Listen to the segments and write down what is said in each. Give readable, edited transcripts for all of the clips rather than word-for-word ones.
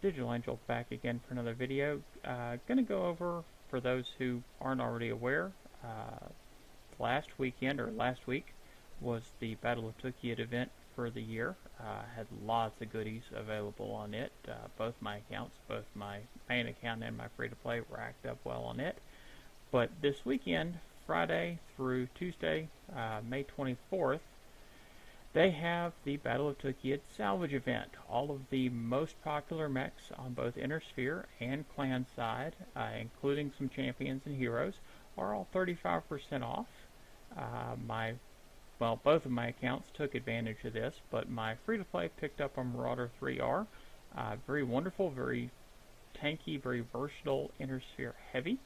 Digital Angel back again for another video. Gonna go over, for those who aren't already aware, last week was the Battle of Tukiyid event for the year. Had lots of goodies available on it. Both my accounts, both my main account and my free-to-play, racked up well on it. But this weekend, Friday through Tuesday, May 24th, they have the Battle of Tukiyid salvage event. All of the most popular mechs on both Inner Sphere and Clan side, including some champions and heroes, are all 35% off. Both of my accounts took advantage of this, but my free-to-play picked up a Marauder 3R. Very wonderful, very tanky, very versatile, Inner Sphere heavy.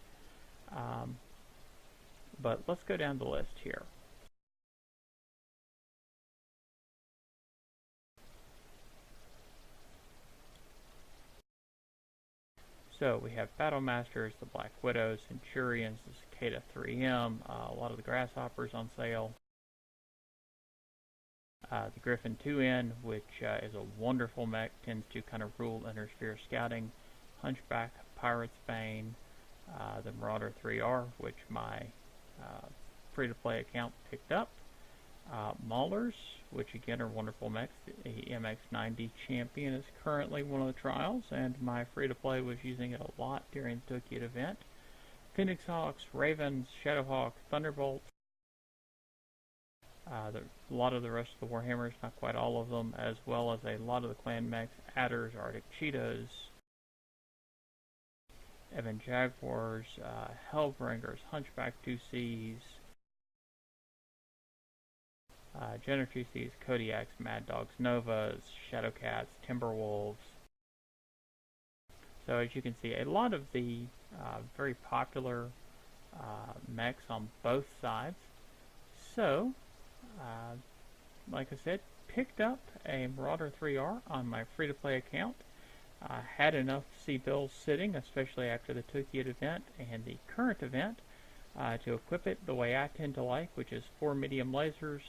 But let's go down the list here. So we have Battle Masters, the Black Widows, Centurions, the Cicada 3M, a lot of the Grasshoppers on sale. The Griffin 2N, which is a wonderful mech, tends to kind of rule Inner Sphere scouting. Hunchback, Pirate's Bane, the Marauder 3R, which my free-to-play account picked up. Maulers, which again are wonderful mechs. The MX90 Champion is currently one of the trials, and my free-to-play was using it a lot during the Tukiyid event. Phoenix Hawks, Ravens, Shadowhawk, Thunderbolts. A lot of the rest of the Warhammers, not quite all of them, as well as a lot of the clan mechs, Adders, Arctic Cheetahs, Evan Jaguars, Hellbringers, Hunchback 2Cs, Jenner 2Cs, Kodiaks, Mad Dogs, Novas, Shadowcats, Timberwolves. So as you can see, a lot of the very popular mechs on both sides. So, like I said, picked up a Marauder 3R on my free-to-play account. Had enough C-bills sitting, especially after the Tukiyid event and the current event, to equip it the way I tend to like, which is 4 medium lasers,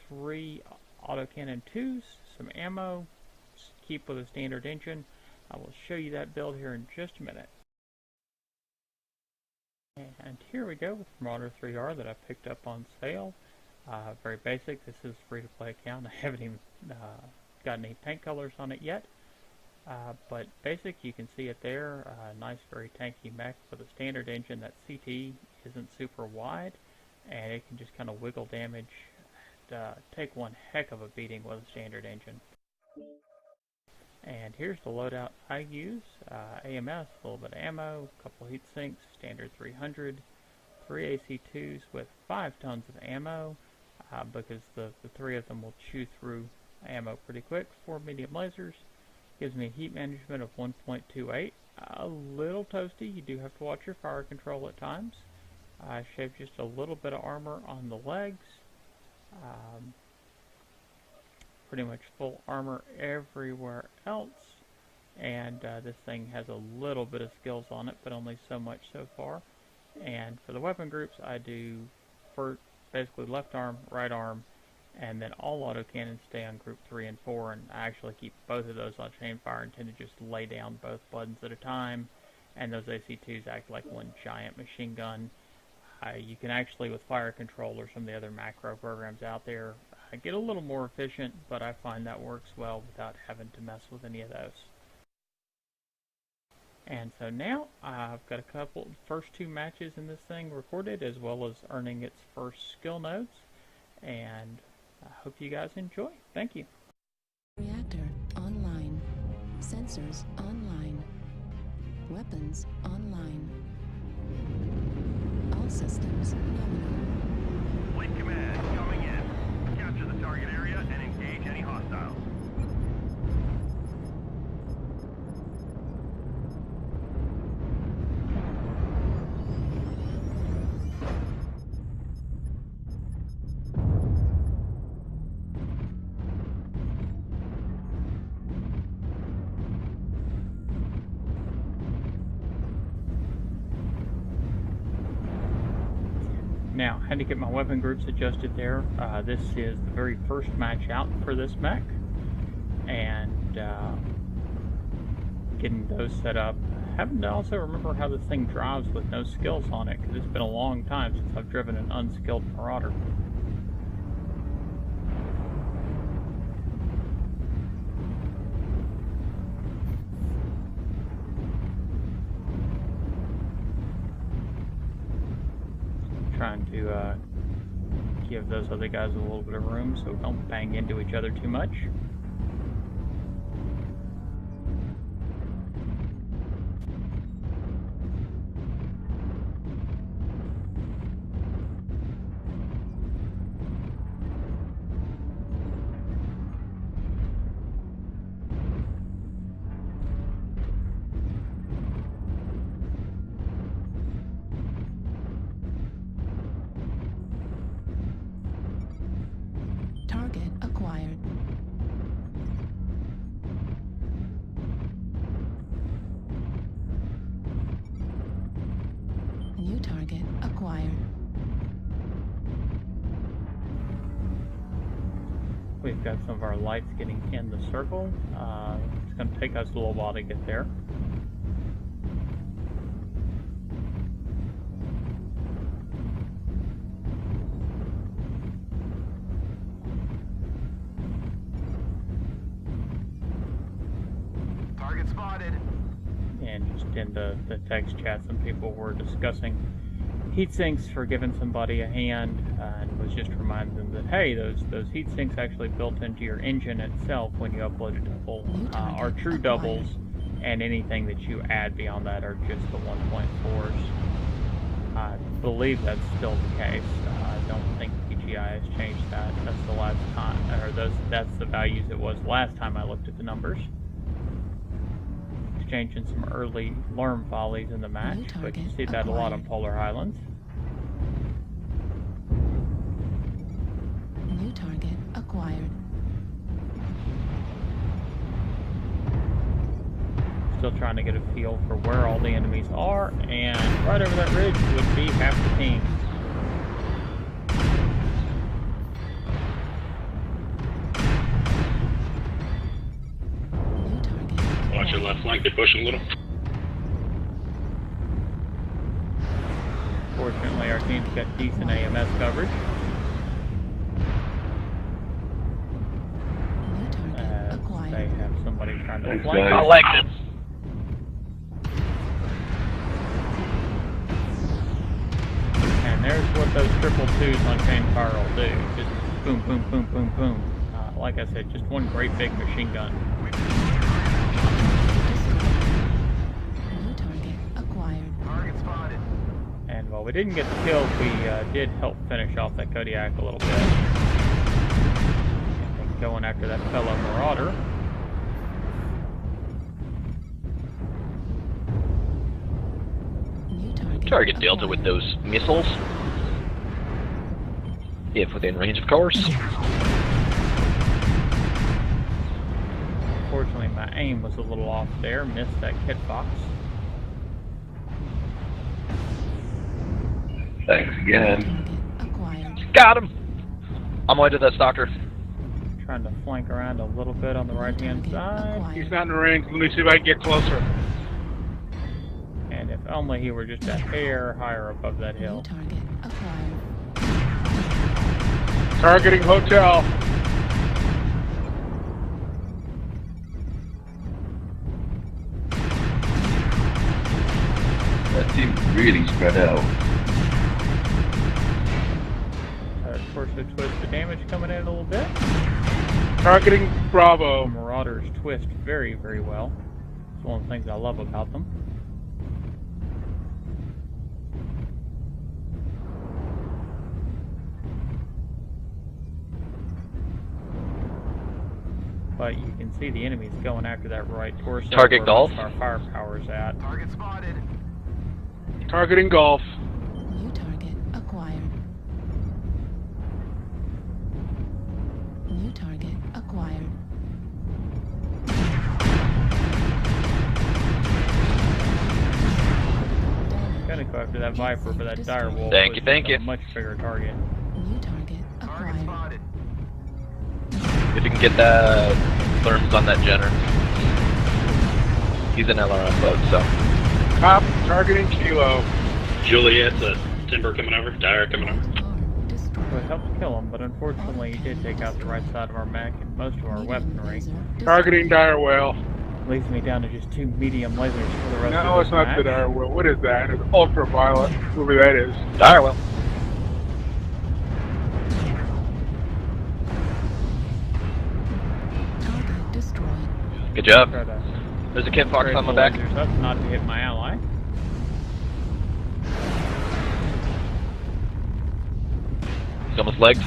3 autocannon 2s, some ammo, keep with a standard engine. I will show you that build here in just a minute. And here we go with Marauder 3R that I picked up on sale. Very basic. This is a free-to-play account. I haven't even got any paint colors on it yet. But basic, you can see it there. Nice, very tanky mech with a standard engine. That CT isn't super wide, and it can just kind of wiggle damage. Take one heck of a beating with a standard engine. And here's the loadout I use. AMS, a little bit of ammo, a couple heat sinks, standard 300, 3 AC2s with 5 tons of ammo, because the 3 of them will chew through ammo pretty quick. 4 medium lasers, gives me a heat management of 1.28. A little toasty, you do have to watch your fire control at times. I shaved just a little bit of armor on the legs. Pretty much full armor everywhere else, and this thing has a little bit of skills on it, but only so much so far. And for the weapon groups, I do basically left arm, right arm, and then all autocannons stay on group 3 and 4, and I actually keep both of those on chain fire and tend to just lay down both buttons at a time, and those AC2s act like one giant machine gun. You can actually, with fire control or some of the other macro programs out there, get a little more efficient, but I find that works well without having to mess with any of those. And so now I've got first 2 matches in this thing recorded, as well as earning its first skill nodes, and I hope you guys enjoy. Thank you. Reactor online. Sensors online. Weapons online. All systems nominal. Fleet command coming in. Capture the target area and engage any hostiles. Now, I had to get my weapon groups adjusted there. This is the very first match out for this mech, and getting those set up. Having to also remember how this thing drives with no skills on it, because it's been a long time since I've driven an unskilled Marauder. Trying to give those other guys a little bit of room so we don't bang into each other too much. Target acquired. New target acquired. We've got some of our lights getting in the circle. It's going to take us a little while to get there. Target spotted. And just in the text chat, some people were discussing heat sinks for giving somebody a hand, and was just reminding them that, hey, those heat sinks actually built into your engine itself when you upload a double are true doubles, and anything that you add beyond that are just the 1.4s. I believe that's still the case. I don't think PGI has changed that. That's the last time, or that's the values it was last time I looked at the numbers. Exchanging some early Lerm volleys in the match, but you see that a lot on Polar Highlands. New target acquired. Still trying to get a feel for where all the enemies are, and right over that ridge would be half the team. New target. Watch your left flank, they're pushing a little. Fortunately, our team's got decent AMS coverage. New target They acquired. have somebody trying to Thanks, flank. guys. I like them. And there's what those triple twos on chain fire will do. Just boom, boom, boom, boom, boom. Like I said, just one great big machine gun. New target acquired. Target spotted. And while we didn't get the kills, we did help finish off that Kodiak a little bit. And going after that fellow Marauder. New target. Target Delta with acquired. those missiles. If within range, of course. Unfortunately, my aim was a little off there. Missed that kit box. Thanks again. Target acquired. Got him! On my way to that stalker. Trying to flank around a little bit on the right-hand side. He's not in range. Let me see if I can get closer. And if only he were just a hair higher above that New hill. target acquired. Targeting hotel. That seems really spread out. Of course, the twist, the damage coming in a little bit. Targeting Bravo. Marauders twist very, very well. It's one of the things I love about them. But you can see the enemies going after that right torso. Target where golf. our firepower's at. Target spotted. Targeting Golf. New target acquired. New target acquired. Gonna go after that Viper, but that dire wolf Thank you, was thank a you. much bigger target. New target Target acquired. spotted. If you can get the therms on that Jenner. He's an LRM boat, so. Cop targeting Kilo. Juliet's a timber coming over, Dyer coming over. Car destroyed. So it helped kill him, but unfortunately he did take out the right side of our mech and most of our Medium weaponry. laser Targeting destroyed. dire whale. Leaves me down to just 2 medium lasers for the rest No, of it's this not match. the dire whale. What is that? It's ultraviolet. Whoever that is. Dire well. Target destroyed. Good job. Try to There's a Kid Fox trade on my the back. lasers up not to hit my ally. He's almost legged.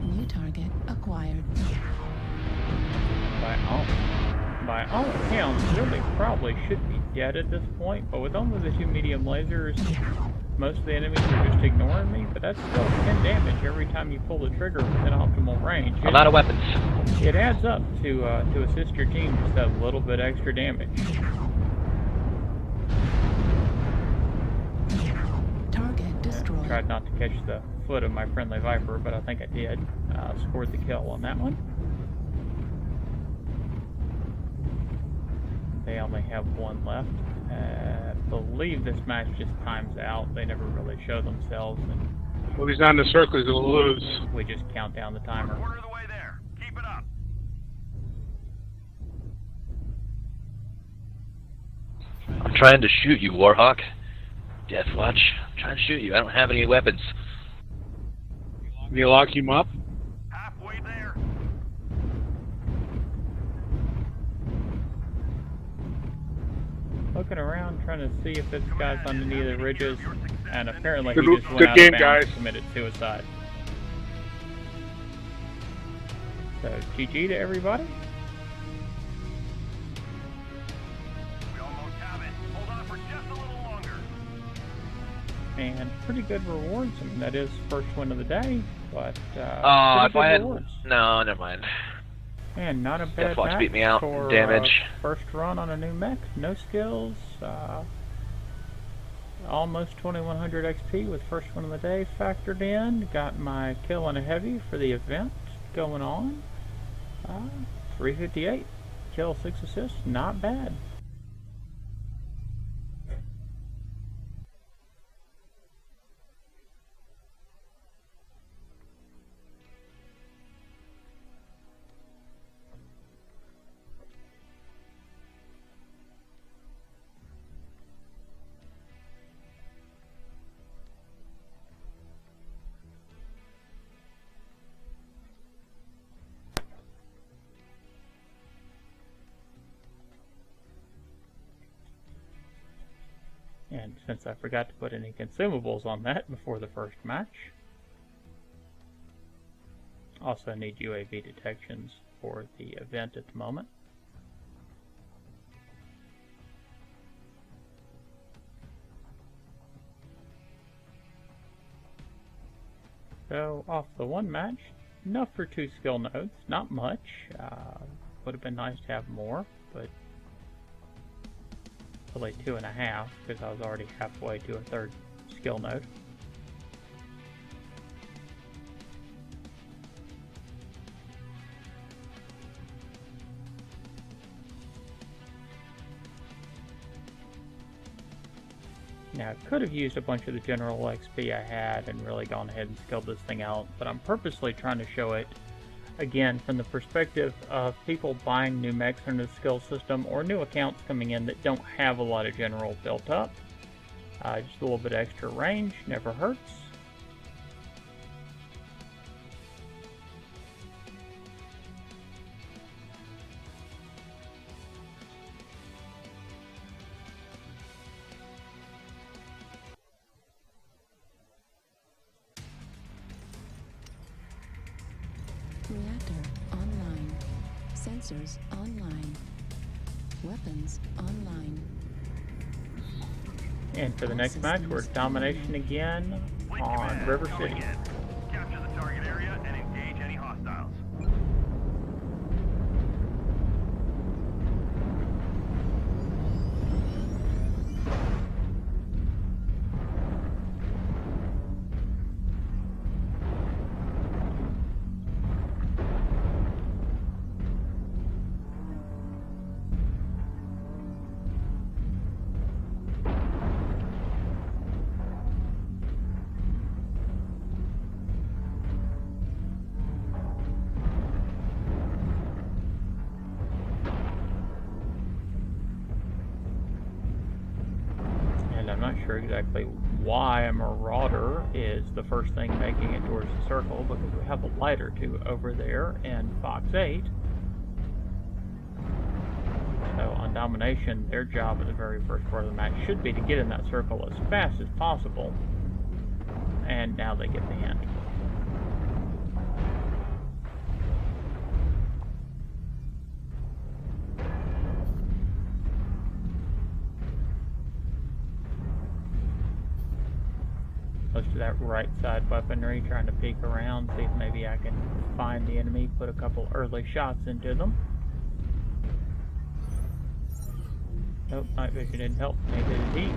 New target acquired. By all accounts, really probably should be dead at this point, but with only the 2 medium lasers, most of the enemies are just ignoring me, but that's still 10 damage every time you pull the trigger within optimal range. I'm out of weapons. It adds up to assist your team just a little bit extra damage. Target destroyed. Tried not to catch the foot of my friendly Viper, but I think I did. Scored the kill on that one. They only have 1 left. I believe this match just times out. They never really show themselves, and Well, he's not in the circle. He's going to lose. we just count down the timer. Quarter of the way there. Keep it up. I'm trying to shoot you, Warhawk. Deathwatch. I'm trying to shoot you. I don't have any weapons. Can you lock him up? Halfway there. Looking around, trying to see if this guy's on any of the ridges, and apparently he Good- just went good out game, of bounds guys. and committed suicide. So, GG to everybody. We almost have it. Hold on for just a little longer. And pretty good rewards. I mean, that is first win of the day, but Oh, pretty if good I had... rewards. No, never mind. And not a bad Deathwatch match beat me out. for Damage. first run on a new mech. No skills. Almost 2100 XP with first one of the day factored in. Got my kill on a heavy for the event going on. 358. Kill, 6 assists. Not bad. And since I forgot to put any consumables on that before the first match, also need UAV detections for the event at the moment. So off the one match, enough for 2 skill nodes, not much. Would have been nice to have more, but only 2.5 because I was already halfway to a 3rd skill node. Now, I could have used a bunch of the general XP I had and really gone ahead and skilled this thing out, but I'm purposely trying to show it, again, from the perspective of people buying new mechs under the skill system or new accounts coming in that don't have a lot of general built up. Just a little bit extra range, never hurts. Reactor online. Sensors online. Weapons online. And for the next match, we're domination again on River City. Again. Capture the target area and engage any hostiles. sure exactly why a Marauder is the first thing making it towards the circle, because we have a light or two over there in Fox 8. So on Domination, their job in the very first part of the match should be to get in that circle as fast as possible. And now they get the hint. Close to that right side weaponry, trying to peek around, see if maybe I can find the enemy, put a couple early shots into them. Nope, night vision didn't help. Neither did he.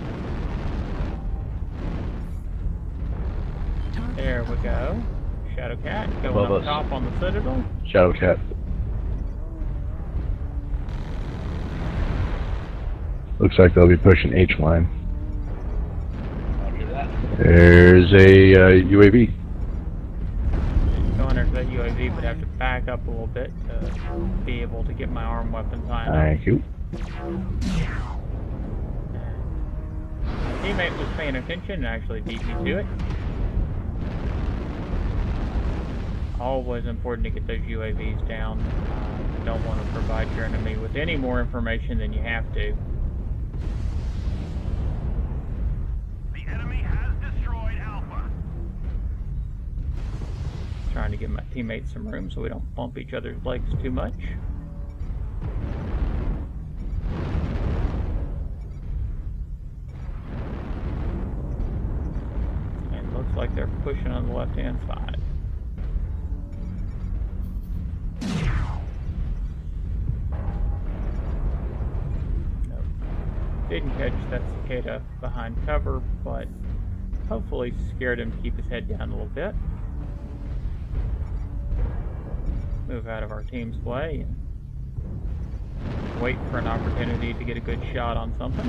There we go. Shadowcat going Above up us. top on the Citadel. Shadowcat. Looks like they'll be pushing H line. Roger that. There's a UAV. Going into that UAV, but have to back up a little bit to be able to get my arm weapons on. Thank you. My teammate was paying attention and actually beat me to it. Always important to get those UAVs down. You don't want to provide your enemy with any more information than you have to. The enemy has destroyed Alpha. Trying to give my teammates some room so we don't bump each other's legs too much. And looks like they're pushing on the left-hand side. Nope. Didn't catch that cicada behind cover, but hopefully scared him to keep his head down a little bit. Move out of our team's way and wait for an opportunity to get a good shot on something.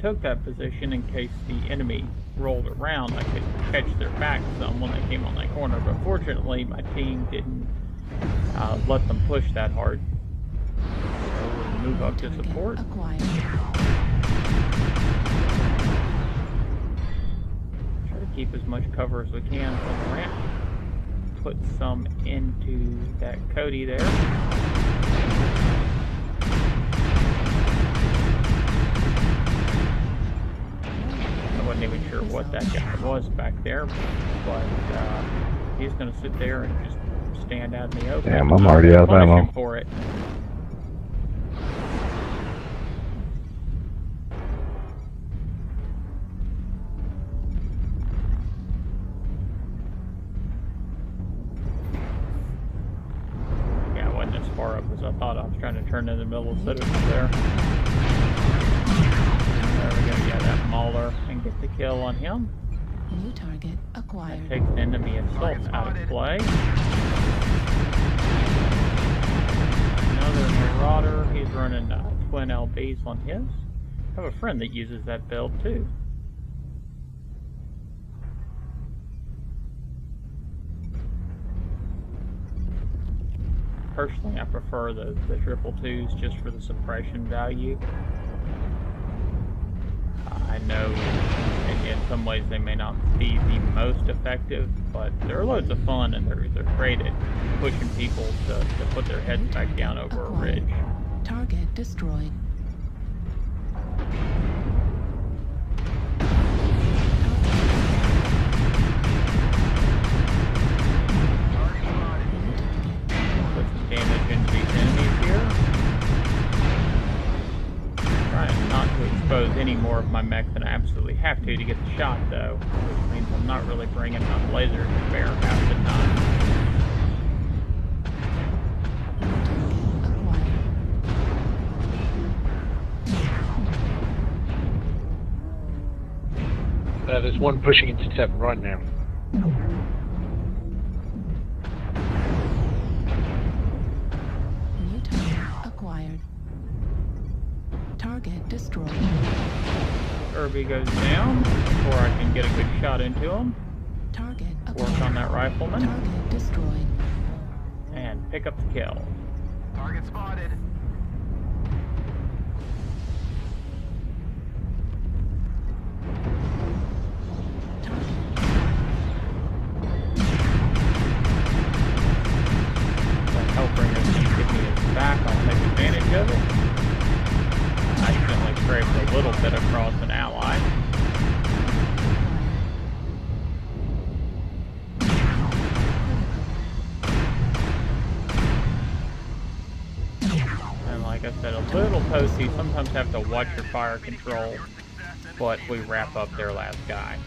Took that position in case the enemy rolled around. I could catch their back some when they came on that corner, but fortunately my team didn't let them push that hard. So we'll move up to support. Acquired. Keep as much cover as we can from the ramp. Put some into that Cody there. I wasn't even sure what that guy was back there, but he's going to sit there and just stand out in the open. Damn, I'm already out of Punish ammo. him for it. Far up as I thought. I was trying to turn in the middle of the citadel there. There we go, yeah, that Mauler, and get the kill on him. New target That acquired. takes enemy assault out of play. Another Marauder, he's running twin LBs on his. I have a friend that uses that build too. Personally, I prefer the triple twos just for the suppression value. I know in some ways they may not be the most effective, but they're loads of fun and they're great at pushing people to put their heads back down over a ridge. Target destroyed. Put some damage into these enemies here. Trying not to expose any more of my mech than I absolutely have to get the shot, though, which means I'm not really bringing enough lasers to bear half the time. There's one pushing into tap right now. New target acquired. Target destroyed. Irby goes down before I can get a good shot into him. Target acquired. Work on that rifleman Target destroyed. and pick up the kill. Target spotted. scraped a little bit across an ally. And like I said, a little toasty. Sometimes have to watch your fire control, but we wrap up their last guy.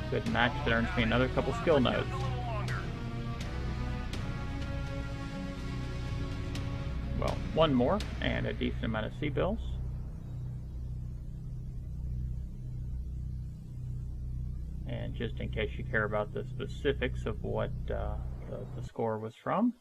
Good match that earns me another couple skill nodes. Well, one more and a decent amount of C-bills. And just in case you care about the specifics of what the score was from.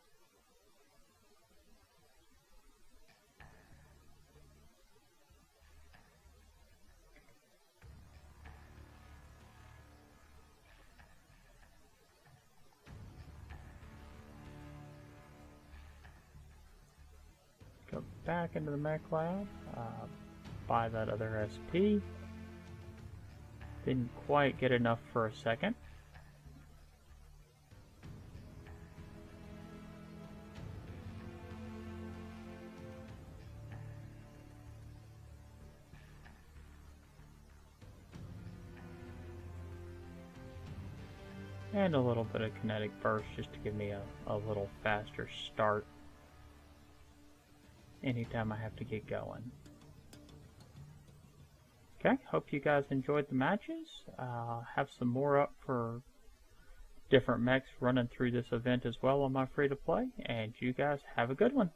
Go back into the mech lab, buy that other SP. Didn't quite get enough for a second. And a little bit of kinetic burst just to give me a little faster start anytime I have to get going. Okay, hope you guys enjoyed the matches. Have some more up for different mechs running through this event as well on my free-to-play, and you guys have a good one.